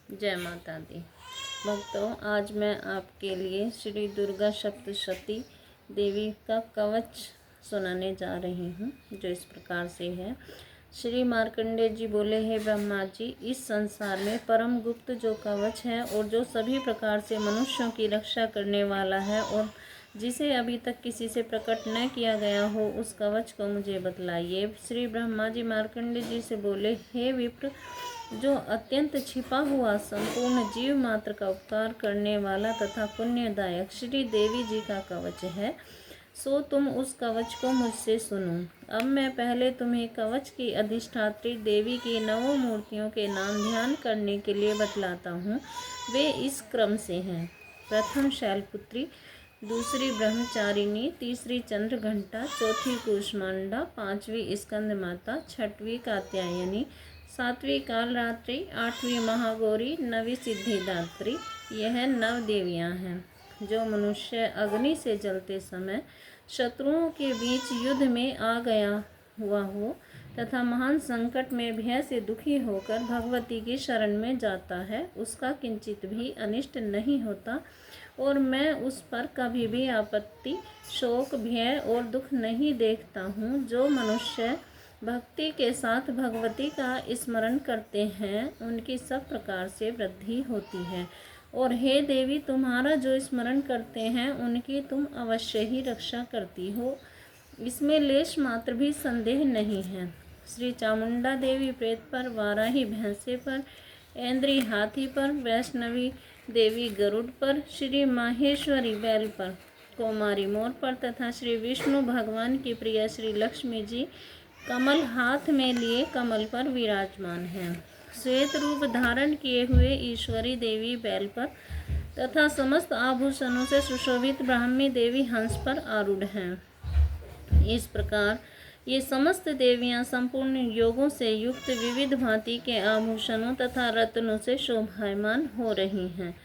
जय माता दी। भक्तों, आज मैं आपके लिए श्री दुर्गा सप्तशती देवी का कवच सुनाने जा रही हूँ, जो इस प्रकार से है। श्री मार्कंडेय जी बोले, हे ब्रह्मा जी, इस संसार में परम गुप्त जो कवच है और जो सभी प्रकार से मनुष्यों की रक्षा करने वाला है और जिसे अभी तक किसी से प्रकट न किया गया हो, उस कवच को मुझे बतलाइए। श्री ब्रह्मा जी मार्कंडेय जी से बोले, हे विप्र, जो अत्यंत छिपा हुआ संपूर्ण जीव मात्र का उपकार करने वाला तथा पुण्यदायक श्री देवी जी का कवच है, सो तुम उस कवच को मुझसे सुनो। अब मैं पहले तुम्हें कवच की अधिष्ठात्री देवी की नवों मूर्तियों के नाम ध्यान करने के लिए बतलाता हूँ। वे इस क्रम से हैं। प्रथम शैलपुत्री, दूसरी ब्रह्मचारिणी, तीसरी चंद्रघंटा, चौथी कूष्मांडा, पांचवी स्कंद माता, छठवीं कात्यायनी, सातवीं कालरात्रि, आठवीं महागौरी, नवीं सिद्धिदात्री। यह नव देवियाँ हैं जो मनुष्य अग्नि से जलते समय शत्रुओं के बीच युद्ध में आ गया हुआ हो तथा महान संकट में भय से दुखी होकर भगवती की शरण में जाता है, उसका किंचित भी अनिष्ट नहीं होता और मैं उस पर कभी भी आपत्ति, शोक, भय और दुख नहीं देखता हूँ। जो मनुष्य भक्ति के साथ भगवती का स्मरण करते हैं, उनकी सब प्रकार से वृद्धि होती है। और हे देवी, तुम्हारा जो स्मरण करते हैं उनकी तुम अवश्य ही रक्षा करती हो, इसमें लेश मात्र भी संदेह नहीं है। श्री चामुंडा देवी प्रेत पर, वाराही भैंसे पर, ऐन्द्री हाथी पर, वैष्णवी देवी गरुड़ पर, श्री माहेश्वरी बैल पर, कौमारी मोर पर तथा श्री विष्णु भगवान की प्रिय श्री लक्ष्मी जी कमल हाथ में लिए कमल पर विराजमान हैं। श्वेत रूप धारण किए हुए ईश्वरी देवी बैल पर तथा समस्त आभूषणों से सुशोभित ब्राह्मी देवी हंस पर आरूढ़ हैं। इस प्रकार ये समस्त देवियां संपूर्ण योगों से युक्त विविध भांति के आभूषणों तथा रत्नों से शोभायमान हो रही हैं।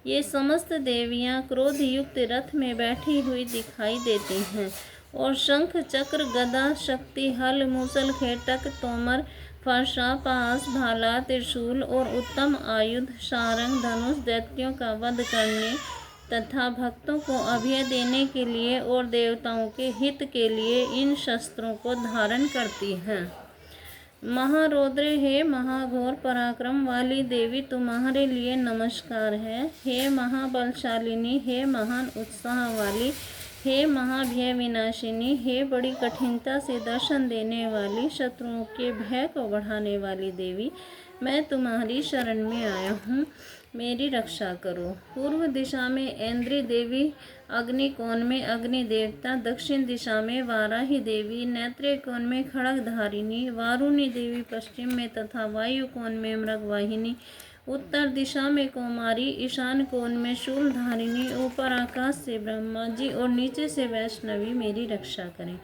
ये समस्त देवियां क्रोध युक्त रथ में बैठी हुई दिखाई देती हैं और शंख, चक्र, गदा, शक्ति, हल, मूसल, खेटक, तोमर, फरसा, पास, भाला, त्रिशूल और उत्तम आयुध, सारंग, धनुष, दैत्यों का वध करने तथा भक्तों को अभय देने के लिए और देवताओं के हित के लिए इन शस्त्रों को धारण करती हैं। महारौद्र, हे महाघोर पराक्रम वाली देवी, तुम्हारे लिए नमस्कार है। हे महाबलशालिनी, हे महान उत्साह वाली, हे महाभय विनाशिनी, हे बड़ी कठिनता से दर्शन देने वाली, शत्रुओं के भय को बढ़ाने वाली देवी, मैं तुम्हारी शरण में आया हूँ, मेरी रक्षा करो। पूर्व दिशा में ऐन्द्री देवी, अग्नि कोण में अग्नि देवता, दक्षिण दिशा में वाराही देवी, नेत्रे कोण में खड़गधारिणी, वारुणी देवी पश्चिम में तथा वायु कोण में मृगवाहिनी, उत्तर दिशा में कौमारी, ईशान कोण में शूलधारिणी, ऊपर आकाश से ब्रह्मा जी और नीचे से वैष्णवी मेरी रक्षा करें।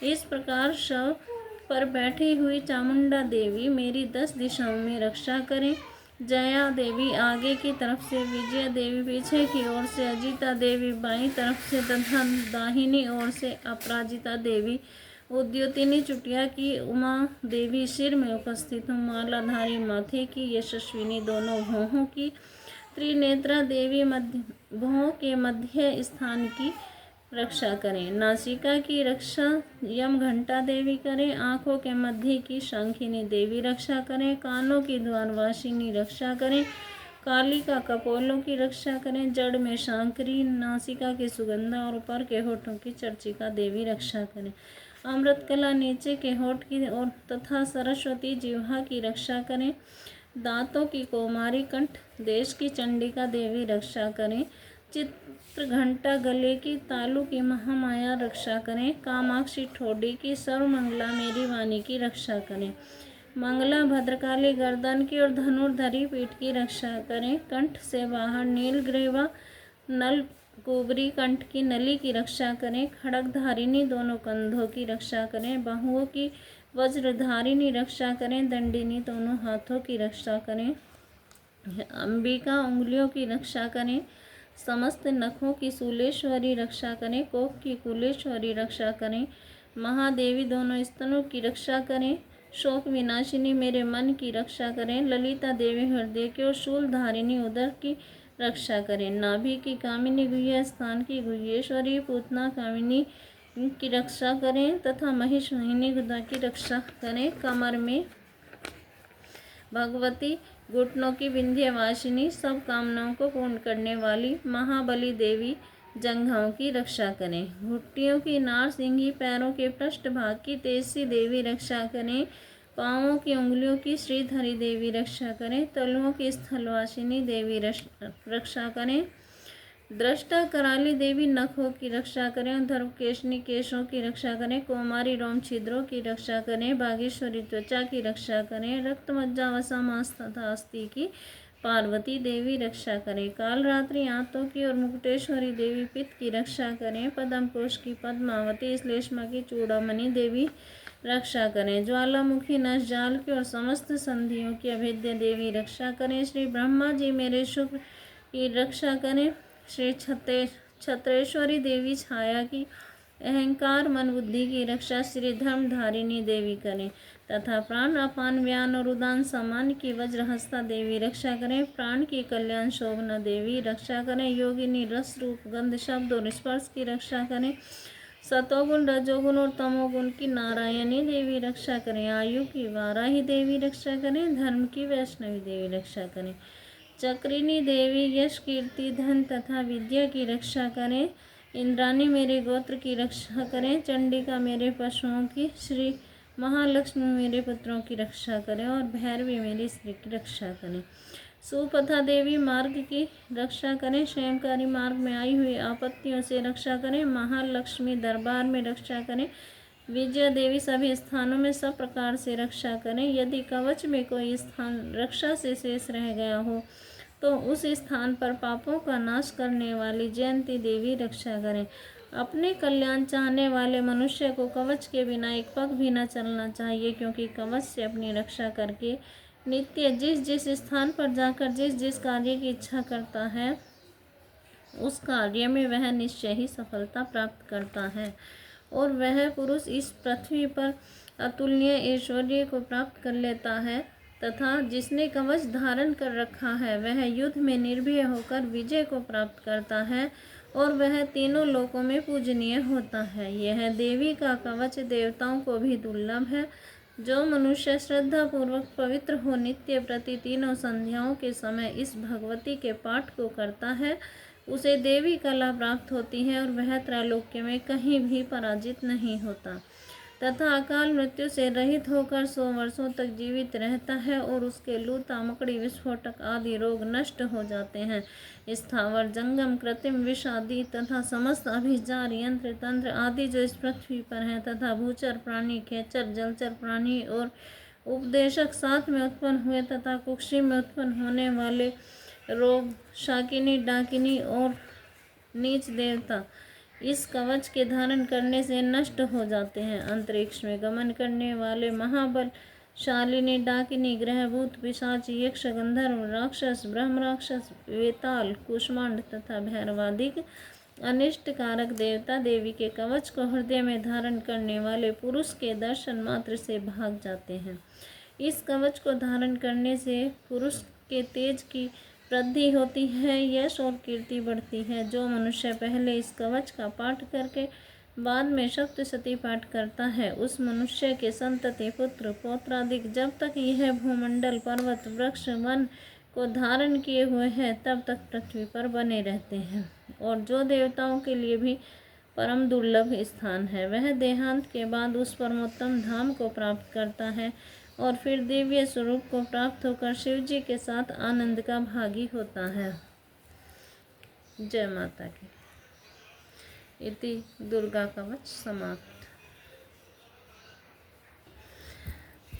इस प्रकार शव पर बैठी हुई चामुंडा देवी मेरी 10 दिशाओं में रक्षा करें। जया देवी आगे की तरफ से, विजया देवी पीछे की ओर से, अजिता देवी बाईं तरफ से तथा दाहिनी ओर से, अपराजिता देवी, उद्योतिनी चुटिया की, उमा देवी सिर में उपस्थित हूँ, मालाधारी माथे की, यशस्विनी दोनों भौहों की, त्रिनेत्रा देवी भौहों के मध्य स्थान की रक्षा करें। नासिका की रक्षा यम घंटा देवी करें। आँखों के मध्य की शंखिनी देवी रक्षा करें। कानों की द्वारवासिनी रक्षा करें। कालिका कपोलों की रक्षा करें। जड़ में शांकरी, नासिका की सुगंधा और ऊपर के होठों की चर्चिका देवी रक्षा करें। अमृत कला नीचे के होठ की और तथा सरस्वती जिह्वा की रक्षा करें। दांतों की कौमारी, कंठ देश की चंडिका देवी रक्षा करें। चित्र घंटा गले की, तालु की महामाया रक्षा करें। कामाक्षी ठोडी की, सर्वमंगला मेरी वाणी की रक्षा करें। मंगला भद्रकाली गर्दन की और धनुर्धरी पीठ की रक्षा करें। कंठ से बाहर नीलग्रीवा नल कुबरी कंठ की नली की रक्षा करें। खड़गधारिणी दोनों कंधों की रक्षा करें। बाहुओं की वज्रधारिणी रक्षा करें। दंडिनी दोनों हाथों की रक्षा करें। अंबिका उंगलियों की रक्षा करें। समस्त नखों की शूलेश्वरी रक्षा करें। कोख की कुलेश्वरी रक्षा करें। महादेवी दोनों स्तनों की रक्षा करें। शोक विनाशिनी मेरे मन की रक्षा करें। ललिता देवी हृदय की और शूल धारिणी उदर की रक्षा करें। नाभि की कामिनी गुह्य स्थान की गुह्येश्वरी पूतना कामिनी की रक्षा करें तथा महिष मोहिनी गुदा की रक्षा करें। कमर में भगवती, घुटनों की विंध्यवासिनी, सब कामनाओं को पूर्ण करने वाली महाबली देवी जंघाओं की रक्षा करें। घुट्टियों की नार सिंगी, पैरों के पृष्ठ भाग की तेजसी देवी रक्षा करें। पाँवों की उंगलियों की श्रीधरी देवी रक्षा करें। तलुओं की स्थलवासिनी देवी रक्षा करें। दृष्टा कराली देवी नखों की रक्षा करें। धर्मकेशनी केशों की रक्षा करें। कुमारी रोम छिद्रों की रक्षा करें। बागेश्वरी त्वचा की रक्षा करें। रक्त मज्जा वसा मांस तथा अस्थि की पार्वती देवी रक्षा करें। कालरात्रि आंतों की और मुकुटेश्वरी देवी पित्त की रक्षा करें। पद्म कोश की पद्मावती, श्लेष्मा की चूड़ामणि देवी रक्षा करें। ज्वालामुखी नश जाल की और समस्त संधियों की अभेद्य देवी रक्षा करें। श्री ब्रह्मा जी मेरे शुक्र की रक्षा करें। श्री छत्रेश्वरी देवी छाया की, अहंकार मन बुद्धि की रक्षा श्री धर्मधारिणी देवी करें तथा प्राण अपान व्यान और उदान सामान्य की वज्रहस्ता देवी रक्षा करें। प्राण की कल्याण शोभना देवी रक्षा करें। योगिनी रस रूप गंध शब्द और स्पर्श की रक्षा करें। सतोगुण रजोगुण और तमोगुण की नारायणी देवी रक्षा करें। आयु की वाराही देवी रक्षा करें। धर्म की वैष्णवी देवी रक्षा करें। चक्रिनी देवी यश कीर्ति धन तथा विद्या की रक्षा करें। इंद्राणी मेरे गोत्र की रक्षा करें। चंडिका मेरे पशुओं की, श्री महालक्ष्मी मेरे पुत्रों की रक्षा करें और भैरवी मेरी स्त्री की रक्षा करें। सुपथा देवी मार्ग की रक्षा करें। स्वयंकारी मार्ग में आई हुई आपत्तियों से रक्षा करें। महालक्ष्मी दरबार में रक्षा करें। विजया देवी सभी स्थानों में सब प्रकार से रक्षा करें। यदि कवच में कोई स्थान रक्षा से शेष रह गया हो तो उस स्थान पर पापों का नाश करने वाली जयंती देवी रक्षा करें। अपने कल्याण चाहने वाले मनुष्य को कवच के बिना एक पग भी न चलना चाहिए, क्योंकि कवच से अपनी रक्षा करके नित्य जिस जिस स्थान पर जाकर जिस जिस कार्य की इच्छा करता है उस कार्य में वह निश्चय ही सफलता प्राप्त करता है और वह पुरुष इस पृथ्वी पर अतुलनीय ऐश्वर्य को प्राप्त कर लेता है तथा जिसने कवच धारण कर रखा है वह युद्ध में निर्भय होकर विजय को प्राप्त करता है और वह तीनों लोकों में पूजनीय होता है। यह देवी का कवच देवताओं को भी दुर्लभ है। जो मनुष्य श्रद्धा पूर्वक पवित्र हो नित्य प्रति तीनों संध्याओं के समय इस भगवती के पाठ को करता है उसे देवी कला प्राप्त होती है और वह त्रैलोक्य में कहीं भी पराजित नहीं होता तथा अकाल मृत्यु से रहित होकर 100 वर्षों तक जीवित रहता है और उसके लूता, मकड़ी, विस्फोटक आदि रोग नष्ट हो जाते हैं। स्थावर, जंगम, कृत्रिम विष आदि तथा समस्त अभिजार, यंत्र, तंत्र आदि जो इस पृथ्वी पर हैं तथा भूचर प्राणी, खेचर, जलचर प्राणी और उपदेशक साथ में उत्पन्न हुए तथा कुक्षी में उत्पन्न होने वाले रोग, शाकिनी, डाकिनी और नीच देवता इस कवच के धारण करने से नष्ट हो जाते हैं। अंतरिक्ष में गमन करने वाले महाबल शालिनी, डाकिनी, ग्रहभूत, पिशाच, यक्ष, गंधर्व, राक्षस, ब्रह्म राक्षस, वेताल, कुष्मांड तथा भैरवादिक अनिष्ट कारक देवता देवी के कवच को हृदय में धारण करने वाले पुरुष के दर्शन मात्र से भाग जाते हैं। इस कवच को धारण करने से पुरुष के तेज की वृद्धि होती है, यश और कीर्ति बढ़ती है। जो मनुष्य पहले इस कवच का पाठ करके बाद में सप्तशती पाठ करता है उस मनुष्य के संतति, पुत्र, पौत्रादिक जब तक यह भूमंडल, पर्वत, वृक्ष, वन को धारण किए हुए हैं तब तक पृथ्वी पर बने रहते हैं। और जो देवताओं के लिए भी परम दुर्लभ स्थान है वह देहांत के बाद उस परमोत्तम धाम को प्राप्त करता है और फिर दिव्य स्वरूप को प्राप्त होकर शिव जी के साथ आनंद का भागी होता है। जय माता की। इति दुर्गा कवच समाप्त।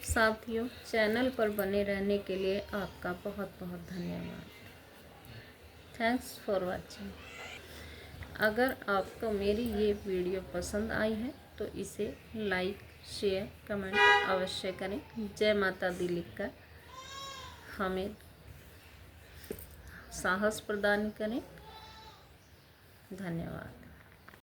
साथियों, चैनल पर बने रहने के लिए आपका बहुत बहुत धन्यवाद। Thanks for watching. अगर आपको मेरी ये वीडियो पसंद आई है तो इसे लाइक, शेयर, कमेंट अवश्य करें। जय माता दी लिखकर हमें साहस प्रदान करें। धन्यवाद।